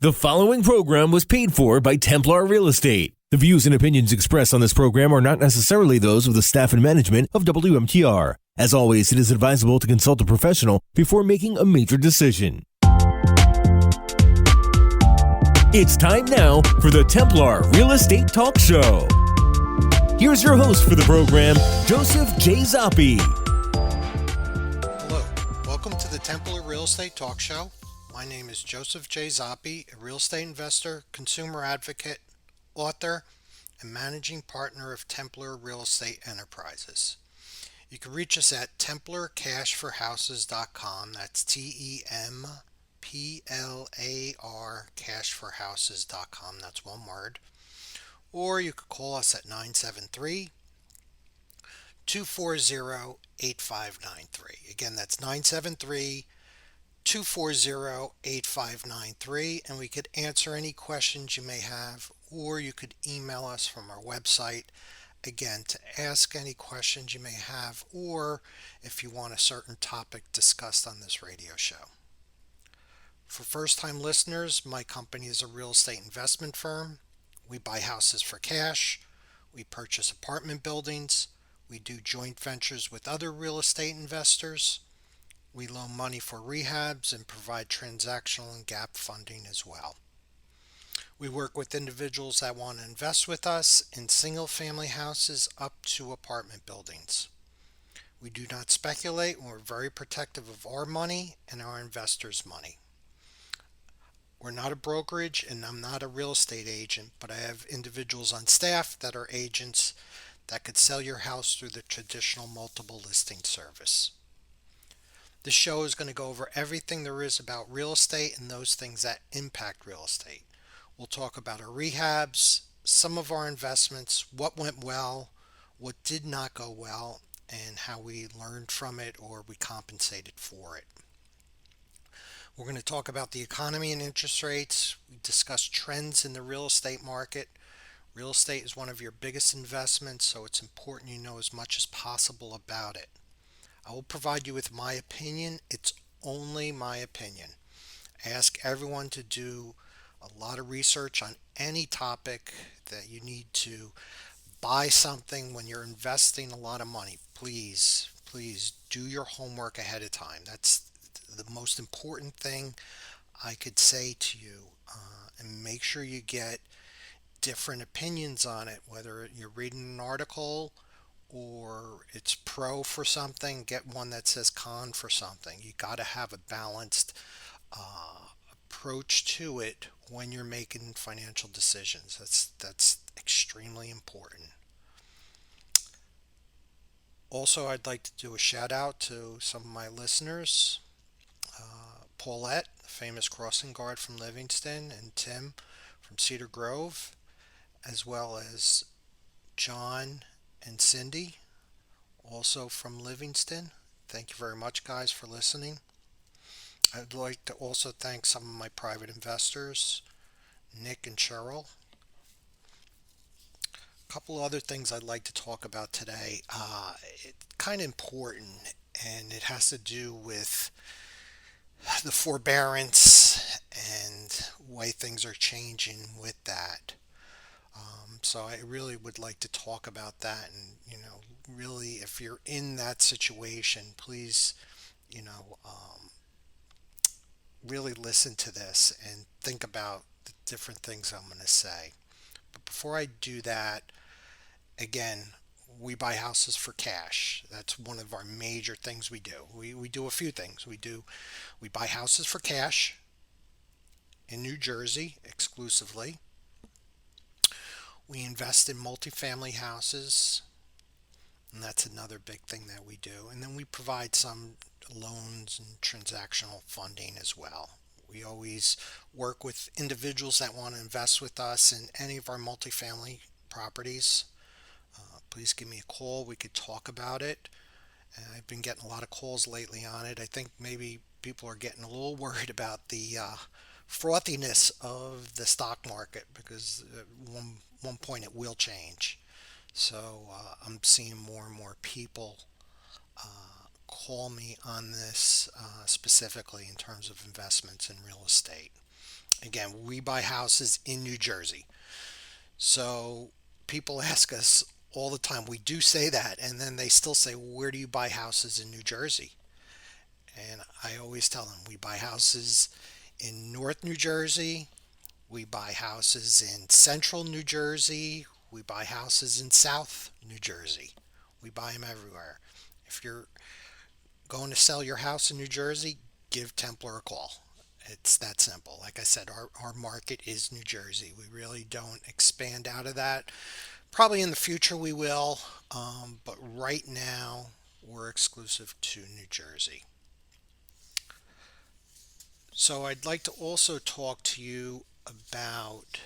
The following program was paid for by Templar Real Estate. The views and opinions expressed on this program are not necessarily those of the staff and management of WMTR. As always, it is advisable to consult a professional before making a major decision. It's time now for the Templar Real Estate Talk Show. Here's your host for the program, Joseph J. Zoppi. Hello, welcome to the Templar Real Estate Talk Show. My name is Joseph J. Zoppi, a real estate investor, consumer advocate, author, and managing partner of Templar Real Estate Enterprises. You can reach us at templarcashforhouses.com. That's TEMPLAR cashforhouses.com. That's one word. Or you could call us at 973-240-8593. Again, that's 973-240-8593, and we could answer any questions you may have, or you could email us from our website, again, to ask any questions you may have, or if you want a certain topic discussed on this radio show. For first-time listeners, my company is a real estate investment firm. We buy houses for cash, we purchase apartment buildings, we do joint ventures with other real estate investors, we loan money for rehabs and provide transactional and gap funding as well. We work with individuals that want to invest with us in single-family houses up to apartment buildings. We do not speculate, and we're very protective of our money and our investors' money. We're not a brokerage, and I'm not a real estate agent, but I have individuals on staff that are agents that could sell your house through the traditional multiple listing service. This show is going to go over everything there is about real estate and those things that impact real estate. We'll talk about our rehabs, some of our investments, what went well, what did not go well, and how we learned from it or we compensated for it. We're going to talk about the economy and interest rates. We discuss trends in the real estate market. Real estate is one of your biggest investments, so it's important you know as much as possible about it. I will provide you with my opinion. It's only my opinion. I ask everyone to do a lot of research on any topic that you need to buy something when you're investing a lot of money. Please do your homework ahead of time. That's the most important thing I could say to you. And make sure you get different opinions on it, whether you're reading an article or it's pro for something, get one that says con for something. You got to have a balanced approach to it when you're making financial decisions. That's extremely important. Also, I'd like to do a shout out to some of my listeners. Paulette, the famous crossing guard from Livingston, and Tim from Cedar Grove, as well as John and Cindy, also from Livingston. Thank you very much, guys, for listening. I'd like to also thank some of my private investors, Nick and Cheryl. A couple other things I'd like to talk about today. It's kind of important, and it has to do with the forbearance and why things are changing with that. So I really would like to talk about that, and really, if you're in that situation, please, really listen to this and think about the different things I'm going to say. But before I do that, again, we buy houses for cash. That's one of our major things we do. We do a few things. We buy houses for cash in New Jersey exclusively. We invest in multifamily houses, and that's another big thing that we do. And then we provide some loans and transactional funding as well. We always work with individuals that want to invest with us in any of our multifamily properties. Please give me a call. We could talk about it. I've been getting a lot of calls lately on it. I think maybe people are getting a little worried about the frothiness of the stock market, because at one point it will change. So I'm seeing more and more people call me on this specifically in terms of investments in real estate. Again, we buy houses in New Jersey. So people ask us all the time. We do say that, and then they still say, "Where do you buy houses in New Jersey?" And I always tell them we buy houses in North New Jersey, we buy houses in Central New Jersey, we buy houses in South New Jersey. We buy them everywhere. If you're going to sell your house in New Jersey, give Templar a call. It's that simple. Like I said, our market is New Jersey. We really don't expand out of that. Probably in the future we will, but right now we're exclusive to New Jersey. So I'd like to also talk to you about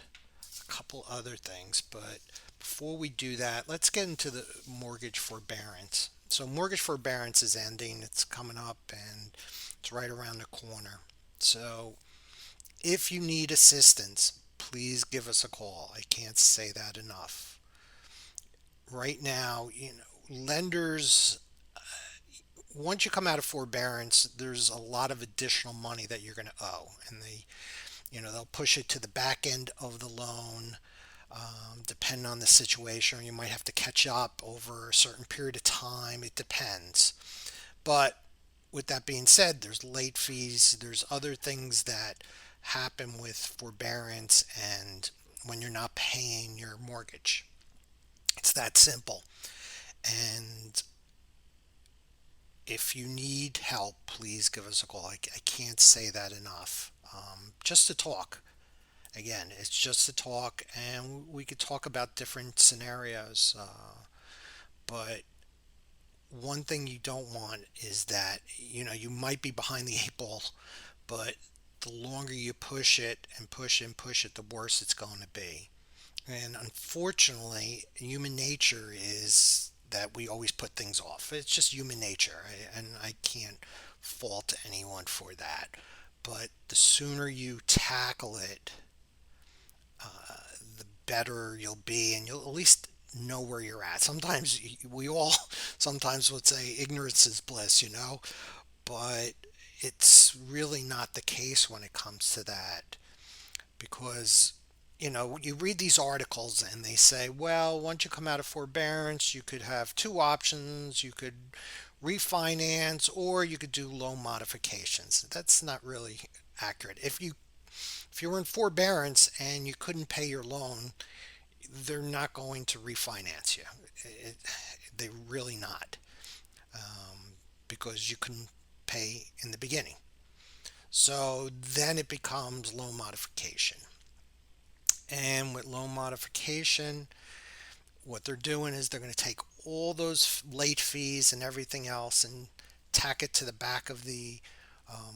a couple other things, but before we do that, let's get into the mortgage forbearance. So mortgage forbearance is ending, it's coming up and it's right around the corner. So if you need assistance, please give us a call. I can't say that enough. Right now, lenders, once you come out of forbearance, there's a lot of additional money that you're going to owe, and they'll push it to the back end of the loan, depending on the situation, or you might have to catch up over a certain period of time. It depends. But with that being said, there's late fees, there's other things that happen with forbearance and when you're not paying your mortgage. It's that simple. And if you need help, please give us a call. I can't say that enough. Just to talk. Again, it's just to talk, and we could talk about different scenarios. But one thing you don't want is that, you might be behind the eight ball, but the longer you push it and push and push it, the worse it's going to be. And unfortunately, human nature is that we always put things off. It's just human nature, and I can't fault anyone for that. But the sooner you tackle it, the better you'll be, and you'll at least know where you're at. Sometimes we all sometimes would say ignorance is bliss, but it's really not the case when it comes to that because you read these articles and they say, well, once you come out of forbearance, you could have two options. You could refinance or you could do loan modifications. That's not really accurate. If you were in forbearance and you couldn't pay your loan, they're not going to refinance you. They're really not, because you couldn't pay in the beginning. So then it becomes loan modification. And with loan modification, what they're doing is they're going to take all those late fees and everything else and tack it to the back of the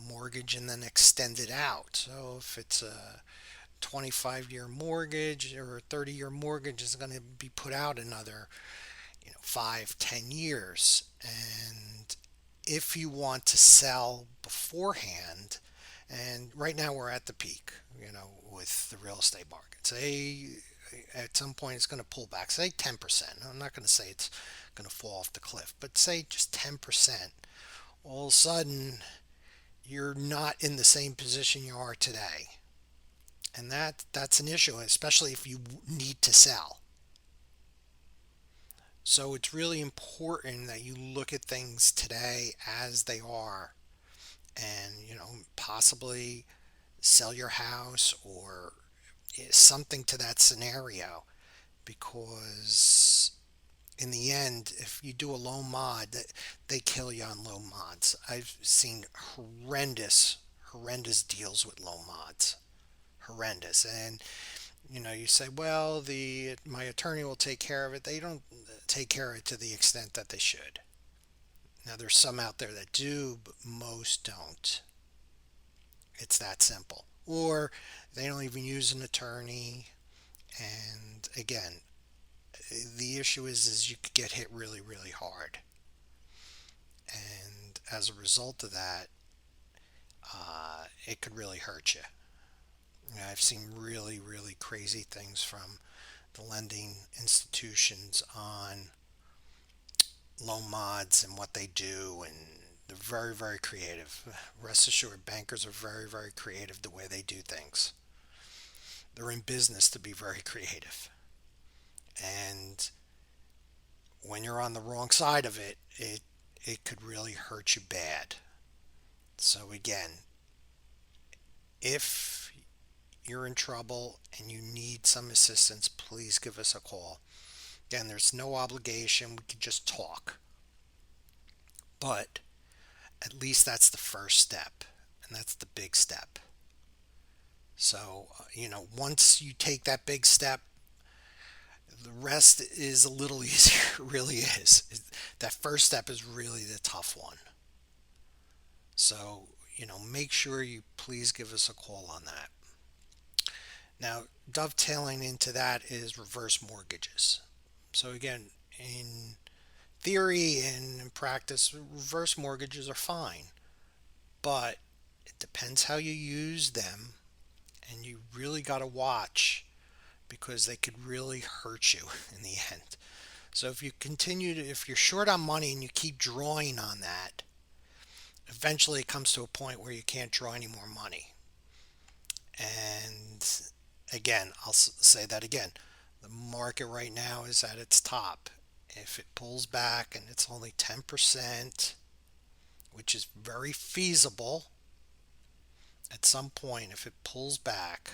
mortgage and then extend it out. So if it's a 25-year mortgage or a 30-year mortgage, is going to be put out another 5-10 years. And if you want to sell beforehand, and right now we're at the peak, with the real estate market. Say at some point it's going to pull back, say 10%. I'm not going to say it's going to fall off the cliff, but say just 10%. All of a sudden, you're not in the same position you are today. And that's an issue, especially if you need to sell. So it's really important that you look at things today as they are and, possibly sell your house or something to that scenario because in the end, if you do a loan mod, they kill you on loan mods. I've seen horrendous deals with loan mods. Horrendous. And you say, well, the my attorney will take care of it. They don't take care of it to the extent that they should. Now there's some out there that do, but most don't. It's that simple. Or they don't even use an attorney. And again, the issue is you could get hit really, really hard. And as a result of that, it could really hurt you. I've seen really, really crazy things from the lending institutions on loan mods and what they do, and they're very, very creative. Rest assured, bankers are very, very creative the way they do things. They're in business to be very creative. And when you're on the wrong side of it, it could really hurt you bad. So again, if you're in trouble and you need some assistance, please give us a call. Again, there's no obligation. We could just talk. But at least that's the first step. And that's the big step. So, once you take that big step, the rest is a little easier. It really is. That first step is really the tough one. So, make sure you please give us a call on that. Now, dovetailing into that is reverse mortgages. So, again, in theory and in practice, reverse mortgages are fine, but it depends how you use them, and you really got to watch because they could really hurt you in the end. So if you're short on money and you keep drawing on that, eventually it comes to a point where you can't draw any more money. And again, I'll say that again. The market right now is at its top. If it pulls back and it's only 10%, which is very feasible, at some point, if it pulls back,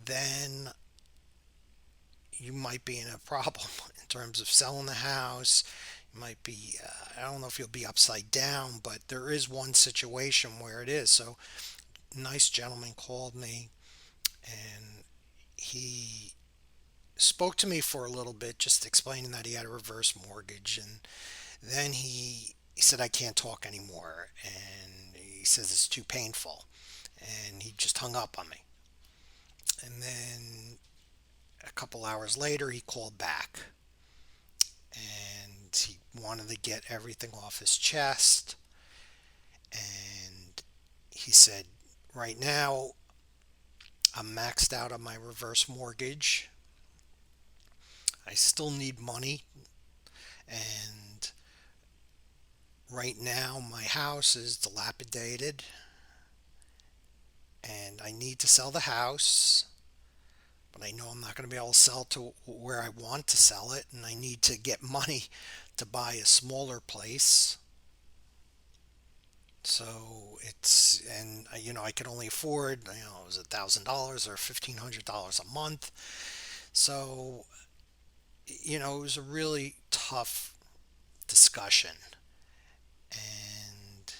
then you might be in a problem in terms of selling the house. You might be, I don't know if you'll be upside down, but there is one situation where it is. So, a nice gentleman called me and he spoke to me for a little bit, just explaining that he had a reverse mortgage. And then he said, I can't talk anymore. And he says it's too painful. And he just hung up on me. And then a couple hours later, he called back and he wanted to get everything off his chest. And he said, right now, I'm maxed out on my reverse mortgage. I still need money. And right now, my house is dilapidated. And I need to sell the house. But I know I'm not going to be able to sell to where I want to sell it, and I need to get money to buy a smaller place. So and I could only afford, it was $1,000 or $1,500 a month. So, it was a really tough discussion. And,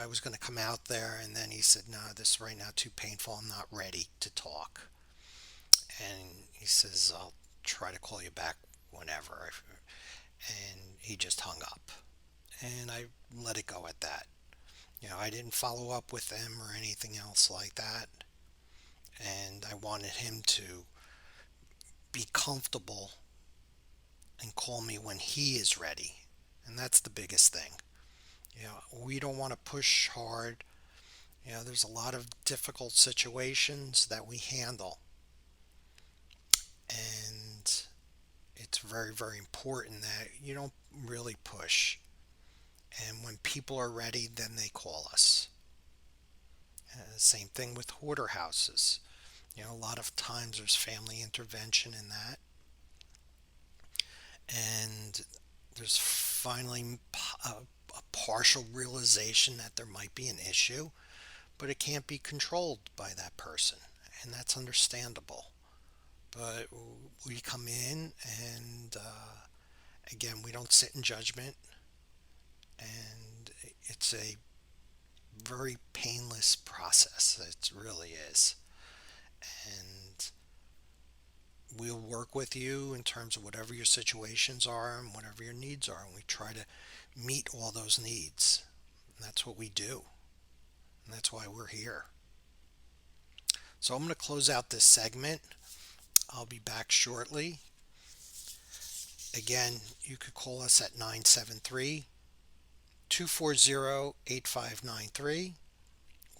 I was going to come out there, and then he said, no, this is right now too painful. I'm not ready to talk. And he says, I'll try to call you back whenever. And he just hung up. And I let it go at that. I didn't follow up with him or anything else like that. And I wanted him to be comfortable and call me when he is ready. And that's the biggest thing. We don't want to push hard. There's a lot of difficult situations that we handle. And it's very, very important that you don't really push. And when people are ready, then they call us. Same thing with hoarder houses. A lot of times there's family intervention in that. And there's finally a partial realization that there might be an issue, but it can't be controlled by that person. And that's understandable. But we come in and, again, we don't sit in judgment. And it's a very painless process. It really is. And we'll work with you in terms of whatever your situations are and whatever your needs are. And we try to meet all those needs. And that's what we do. And that's why we're here. So I'm going to close out this segment. I'll be back shortly. Again, you could call us at 973-240-8593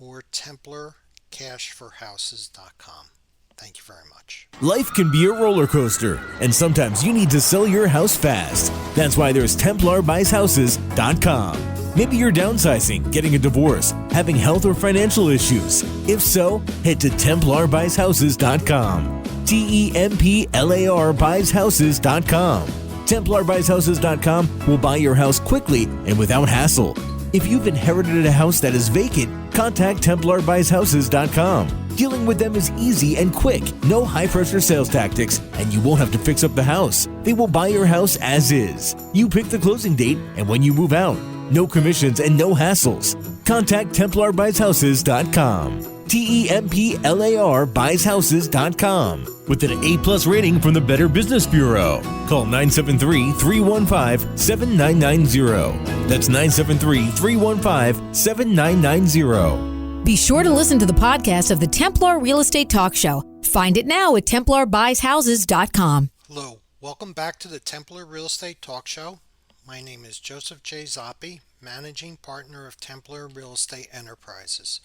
or templarcashforhouses.com. Thank you very much. Life can be a roller coaster, and sometimes you need to sell your house fast. That's why there's TemplarBuysHouses.com. Maybe you're downsizing, getting a divorce, having health or financial issues. If so, head to TemplarBuysHouses.com. TEMPLAR BuysHouses.com. TemplarBuysHouses.com will buy your house quickly and without hassle. If you've inherited a house that is vacant, contact TemplarBuysHouses.com. Dealing with them is easy and quick, no high-pressure sales tactics, and you won't have to fix up the house. They will buy your house as is. You pick the closing date and when you move out. No commissions and no hassles. Contact TemplarBuysHouses.com. TEMPLAR BuysHouses.com with an A+ rating from the Better Business Bureau. Call 973-315-7990. That's 973-315-7990. Be sure to listen to the podcast of the Templar Real Estate Talk Show. Find it now at TemplarBuysHouses.com. Hello, welcome back to the Templar Real Estate Talk Show. My name is Joseph J. Zoppi, Managing Partner of Templar Real Estate Enterprises.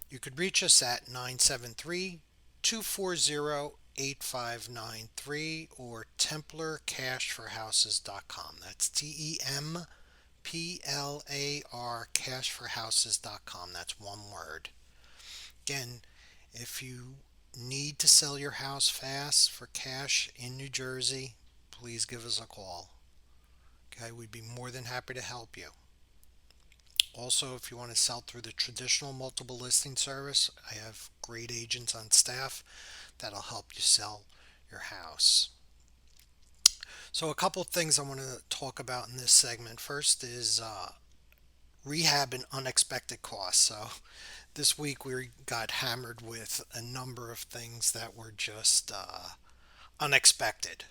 You could reach us at 973-240-8593 or TemplarCashForHouses.com. That's TEMPLAR cashforhouses.com. That's one word. Again, if you need to sell your house fast for cash in New Jersey, please give us a call. Okay, we'd be more than happy to help you. Also, if you want to sell through the traditional multiple listing service, I have great agents on staff that'll help you sell your house. So a couple of things I want to talk about in this segment. First is rehab and unexpected costs. So this week we got hammered with a number of things that were just unexpected.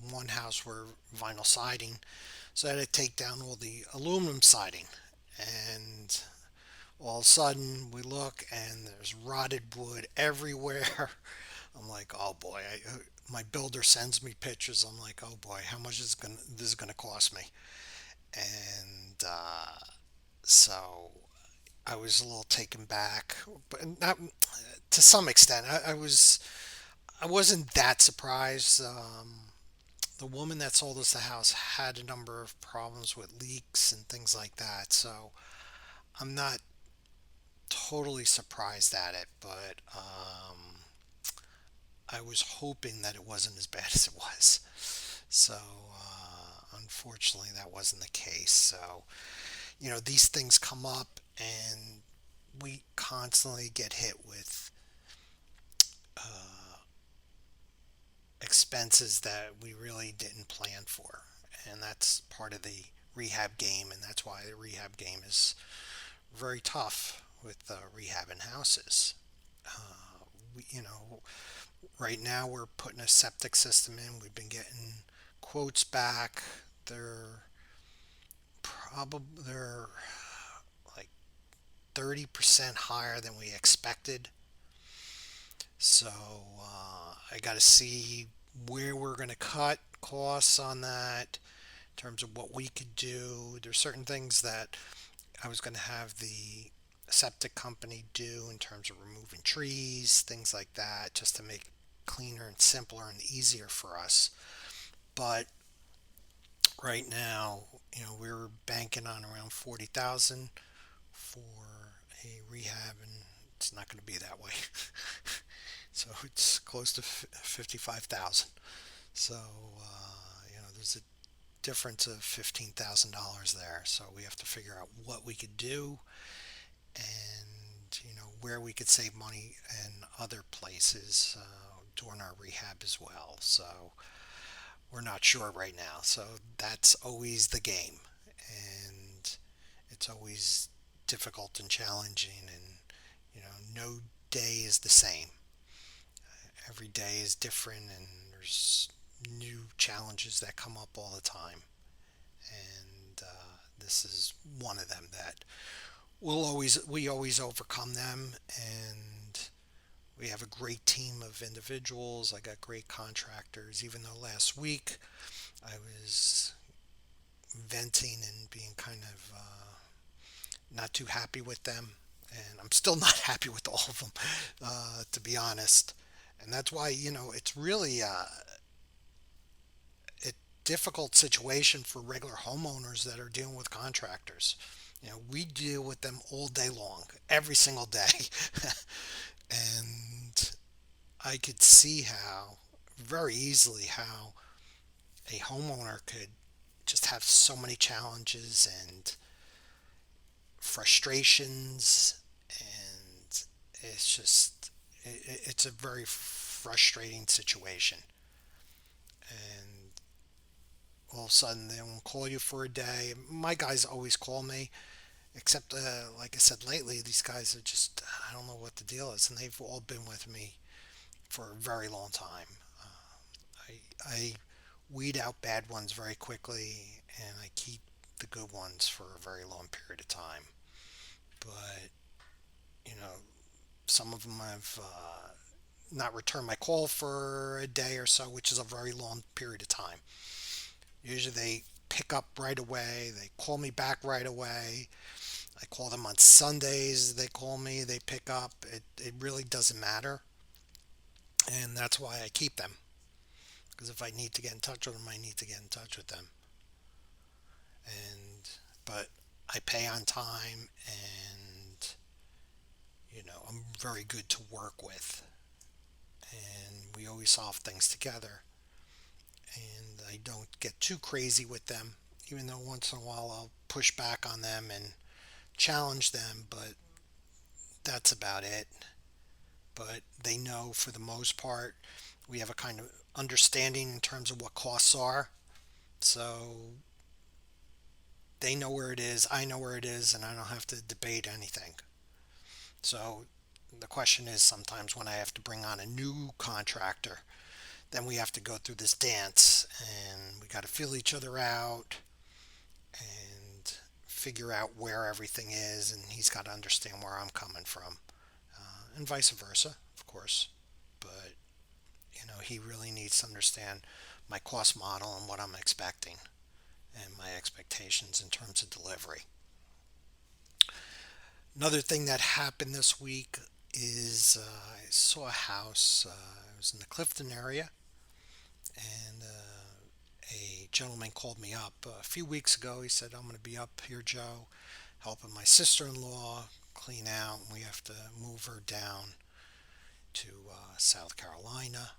One house were vinyl siding, so I had to take down all the aluminum siding. And all of a sudden we look and there's rotted wood everywhere. I'm like, oh boy, my builder sends me pictures. I'm like, oh boy, how much is this gonna cost me? And so I was a little taken back, but not to some extent. I wasn't that surprised. The woman that sold us the house had a number of problems with leaks and things like that, so I'm not totally surprised at it, but I was hoping that it wasn't as bad as it was. So unfortunately that wasn't the case. So these things come up and we constantly get hit with expenses that we really didn't plan for, and that's part of the rehab game, and that's why the rehab game is very tough with rehabbing houses. Right now we're putting a septic system in. We've been getting quotes back. They're like 30% higher than we expected. So I got to see where we're going to cut costs on that in terms of what we could do. There's certain things that I was going to have the septic company do in terms of removing trees, things like that, just to make it cleaner and simpler and easier for us. But right now, we're banking on around $40,000 for a rehab, and it's not going to be that way. So it's close to $55,000. So there's a difference of $15,000 there. So we have to figure out what we could do, and where we could save money in other places during our rehab as well. So we're not sure right now. So that's always the game, and it's always difficult and challenging, and no day is the same. Every day is different, and there's new challenges that come up all the time, and this is one of them that we always overcome them, and we have a great team of individuals. I got great contractors, even though last week I was venting and being kind of not too happy with them, and I'm still not happy with all of them, to be honest. And that's why, it's really a difficult situation for regular homeowners that are dealing with contractors. We deal with them all day long, every single day. And I could see how, very easily, how a homeowner could just have so many challenges and frustrations, and it's a very frustrating situation. And all of a sudden they won't call you for a day. My guys always call me, except like I said, lately these guys are just, I don't know what the deal is, and they've all been with me for a very long time. I weed out bad ones very quickly, and I keep the good ones for a very long period of time. But you know, some of them have not returned my call for a day or so, which is a very long period of time. Usually they pick up right away. They call me back right away. I call them on Sundays. They call me. They pick up. It really doesn't matter, and that's why I keep them. Because if I need to get in touch with them, I need to get in touch with them. And but I pay on time, and I'm very good to work with, and we always solve things together. And I don't get too crazy with them, even though once in a while I'll push back on them and challenge them, but that's about it. But they know, for the most part, we have a kind of understanding in terms of what costs are. So they know where it is, I know where it is, and I don't have to debate anything. So the question is, sometimes when I have to bring on a new contractor, then we have to go through this dance, and we got to feel each other out and figure out where everything is, and he's got to understand where I'm coming from, and vice versa, of course. But he really needs to understand my cost model and what I'm expecting, and my expectations in terms of delivery. Another thing that happened this week is I saw a house. It was in the Clifton area, and a gentleman called me up a few weeks ago. He said, "I'm going to be up here, Joe, helping my sister-in-law clean out. We have to move her down to South Carolina.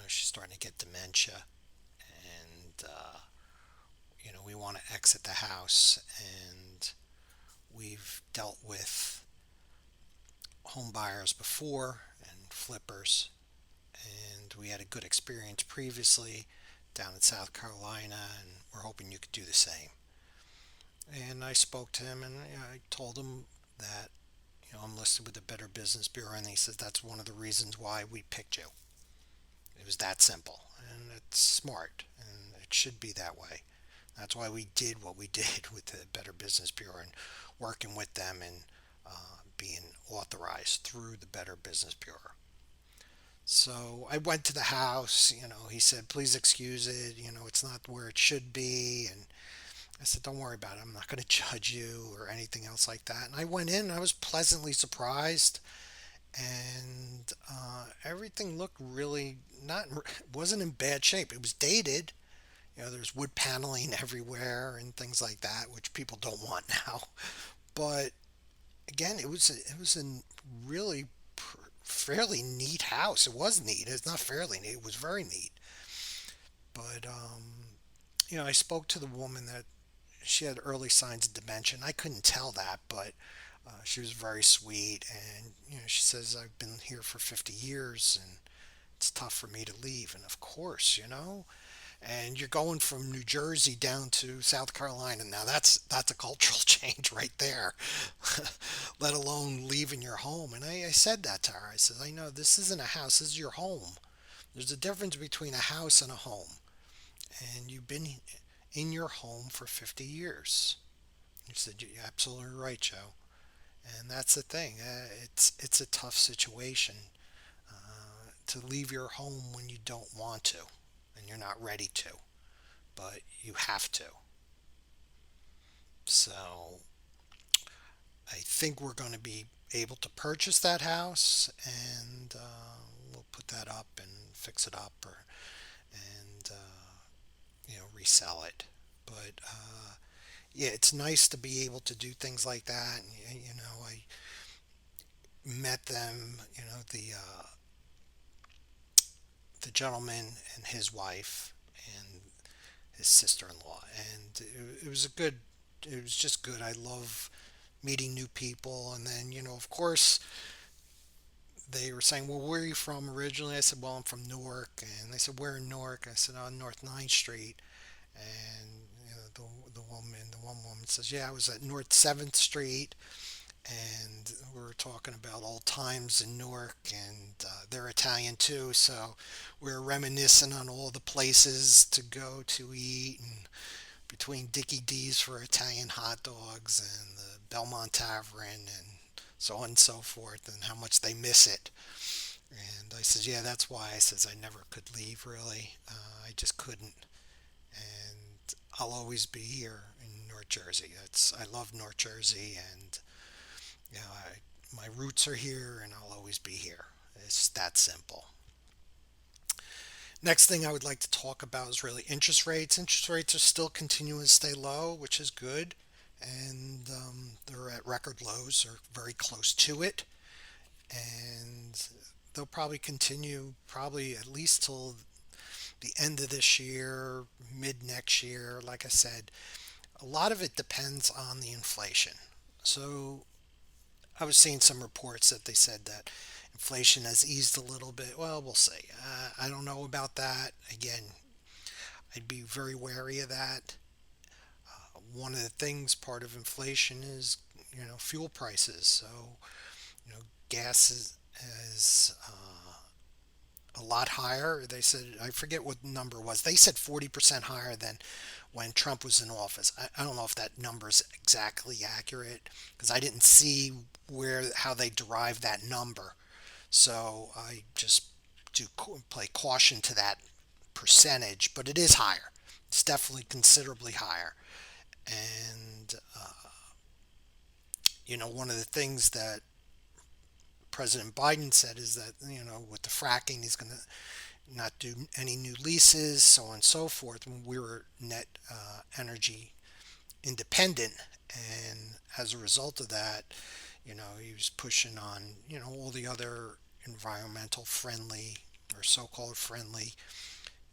She's starting to get dementia, and we want to exit the house, and we've dealt with home buyers before and flippers, and we had a good experience previously down in South Carolina, and we're hoping you could do the same." And I spoke to him, and I told him that I'm listed with the Better Business Bureau, and he says that's one of the reasons why we picked you. It was that simple, and it's smart, and it should be that way. That's why we did what we did with the Better Business Bureau, and working with them, and being authorized through the Better Business Bureau. So I went to the house. He said, "Please excuse it. It's not where it should be." And I said, "Don't worry about it. I'm not going to judge you or anything else like that." And I went in, and I was pleasantly surprised, and everything looked really not wasn't in bad shape. It was dated. There's wood paneling everywhere and things like that, which people don't want now. But again, it was a really fairly neat house. It was neat. It's not fairly neat. It was very neat. But I spoke to the woman that she had early signs of dementia. I couldn't tell that, but she was very sweet, and she says, "I've been here for 50 years, and it's tough for me to leave." And of course, and you're going from New Jersey down to South Carolina. Now that's a cultural change right there, let alone leaving your home. And I said that to her. I said, "I know this isn't a house. This is your home. There's a difference between a house and a home, and you've been in your home for 50 years." He said, "You're absolutely right, Joe." And that's the thing. It's a tough situation to leave your home when you don't want to, and you're not ready to, but you have to. So I think we're going to be able to purchase that house, and we'll put that up and fix it up, or and resell it. But yeah, it's nice to be able to do things like that. And, I met them, the gentleman and his wife and his sister-in-law, and it was a good. It was just good. I love meeting new people, and then of course they were saying, well, where are you from originally? I said, well, I'm from Newark. And they said, where in Newark? I said, on North 9th Street. And the one woman says, yeah, I was at North 7th Street. And we were talking about old times in Newark, and they're Italian too, so we were reminiscing on all the places to go to eat, and between Dickie D's for Italian hot dogs and the Belmont Tavern and so on and so forth, and how much they miss it. And I said, yeah, that's why. I says I never could leave, really. I just couldn't. And I'll always be here in North Jersey. I love North Jersey, and my roots are here, and I'll always be here. It's that simple. Next thing I would like to talk about is really interest rates. Interest rates are still continuing to stay low, which is good, and they're at record lows or very close to it. And they'll probably continue, probably at least till the end of this year, mid next year. Like I said, a lot of it depends on the inflation. So I was seeing some reports that they said that inflation has eased a little bit. Well, we'll see. I don't know about that. Again, I'd be very wary of that. One of the things, part of inflation is, fuel prices. So, gas is a lot higher. They said, I forget what the number was. They said 40% higher than when Trump was in office. I don't know if that number is exactly accurate, because I didn't see how they derived that number. So I just do play caution to that percentage, but it is higher. It's definitely considerably higher. And, one of the things that President Biden said is that, with the fracking, he's going to not do any new leases, so on and so forth. When we were net energy independent, and as a result of that, he was pushing on, all the other environmental friendly or so-called friendly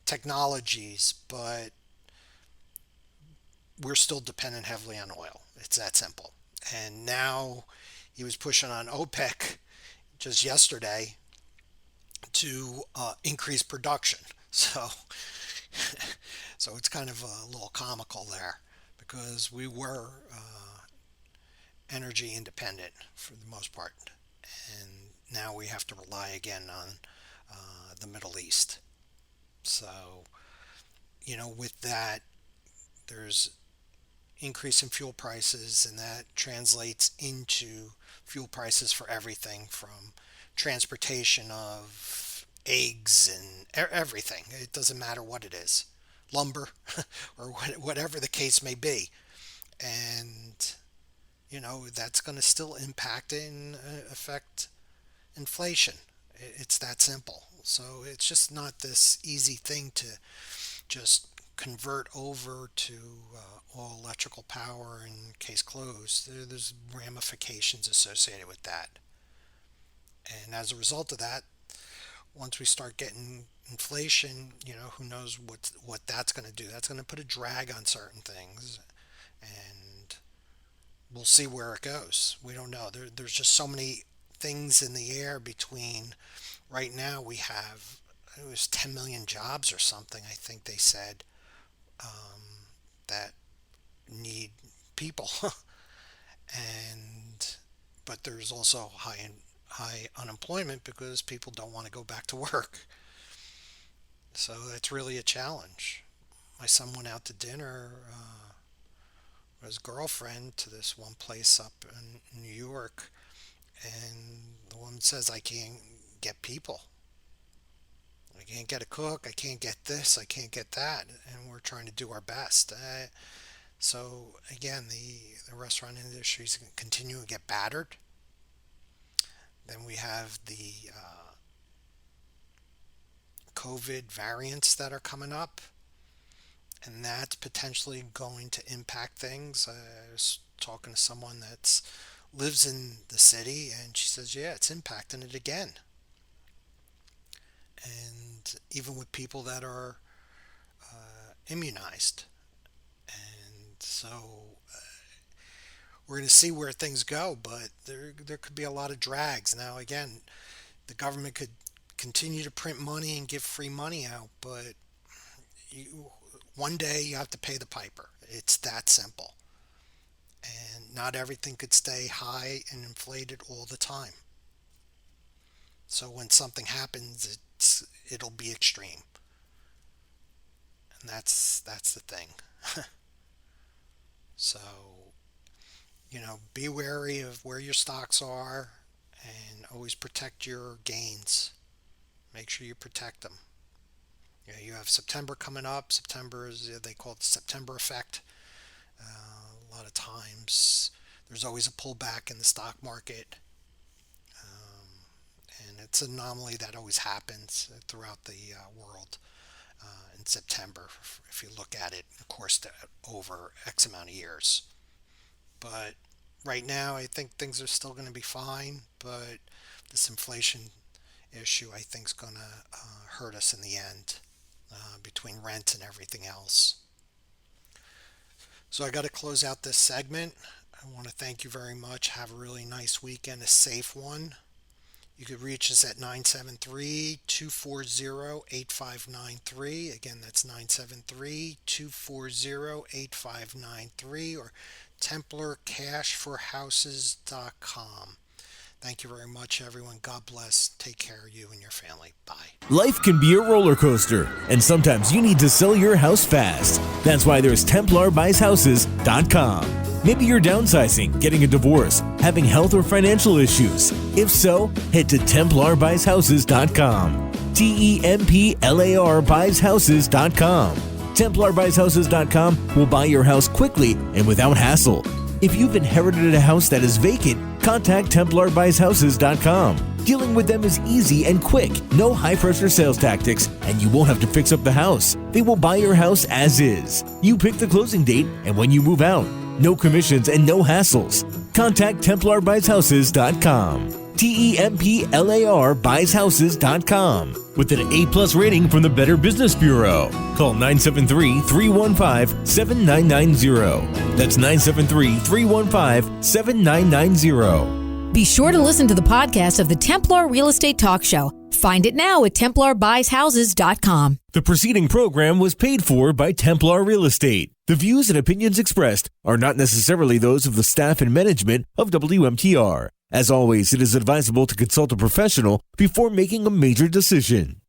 technologies, but we're still dependent heavily on oil. It's that simple. And now he was pushing on OPEC just yesterday to increase production. So, so it's kind of a little comical there, because we were energy independent for the most part, and now we have to rely again on the Middle East. So, with that, there's increase in fuel prices, and that translates into fuel prices for everything from transportation of eggs and everything. It doesn't matter what it is, lumber or whatever the case may be. And, that's going to still impact and affect inflation. It's that simple. So it's just not this easy thing to just convert over to all electrical power and case closed. There's ramifications associated with that. And as a result of that, once we start getting inflation, who knows what that's going to do. That's going to put a drag on certain things, and we'll see where it goes. We don't know. There's just so many things in the air between. Right now we have, it was 10 million jobs or something, I think they said, that need people. And but there's also high unemployment because people don't want to go back to work. So that's really a challenge. My son went out to dinner with his girlfriend to this one place up in New York, and the woman says, I can't get people. I can't get a cook. I can't get this. I can't get that. And we're trying to do our best. So again, the restaurant industry is going to continue to get battered. Then we have the COVID variants that are coming up, and that's potentially going to impact things. I was talking to someone that lives in the city, and she says, yeah, it's impacting it again. And even with people that are immunized. And so we're going to see where things go, but there could be a lot of drags. Now, again, the government could continue to print money and give free money out, but one day you have to pay the piper. It's that simple. And not everything could stay high and inflated all the time. So when something happens, it'll be extreme. And that's the thing. So, be wary of where your stocks are and always protect your gains. Make sure you protect them. You have September coming up. September is, they call it the September effect. A lot of times there's always a pullback in the stock market. And it's an anomaly that always happens throughout the world in September, if you look at it, of course, over X amount of years. But right now, I think things are still going to be fine, but this inflation issue, I think, is going to hurt us in the end, between rent and everything else. So I got to close out this segment. I want to thank you very much. Have a really nice weekend, a safe one. You could reach us at 973-240-8593. Again, that's 973-240-8593 or TemplarCashForHouses.com. Thank you very much, everyone. God bless. Take care of you and your family. Bye. Life can be a roller coaster, and sometimes you need to sell your house fast. That's why there's TemplarBuysHouses.com. Maybe you're downsizing, getting a divorce, having health or financial issues. If so, head to TemplarBuysHouses.com. TemplarBuysHouses.com. TemplarBuysHouses.com will buy your house quickly and without hassle. If you've inherited a house that is vacant, contact TemplarBuysHouses.com. Dealing with them is easy and quick. No high-pressure sales tactics, and you won't have to fix up the house. They will buy your house as is. You pick the closing date and when you move out. No commissions and no hassles. Contact TemplarBuysHouses.com. TemplarBuysHouses.com. With an A+ rating from the Better Business Bureau. Call 973-315-7990. That's 973-315-7990. Be sure to listen to the podcast of the Templar Real Estate Talk Show. Find it now at TemplarBuysHouses.com. The preceding program was paid for by Templar Real Estate. The views and opinions expressed are not necessarily those of the staff and management of WMTR. As always, it is advisable to consult a professional before making a major decision.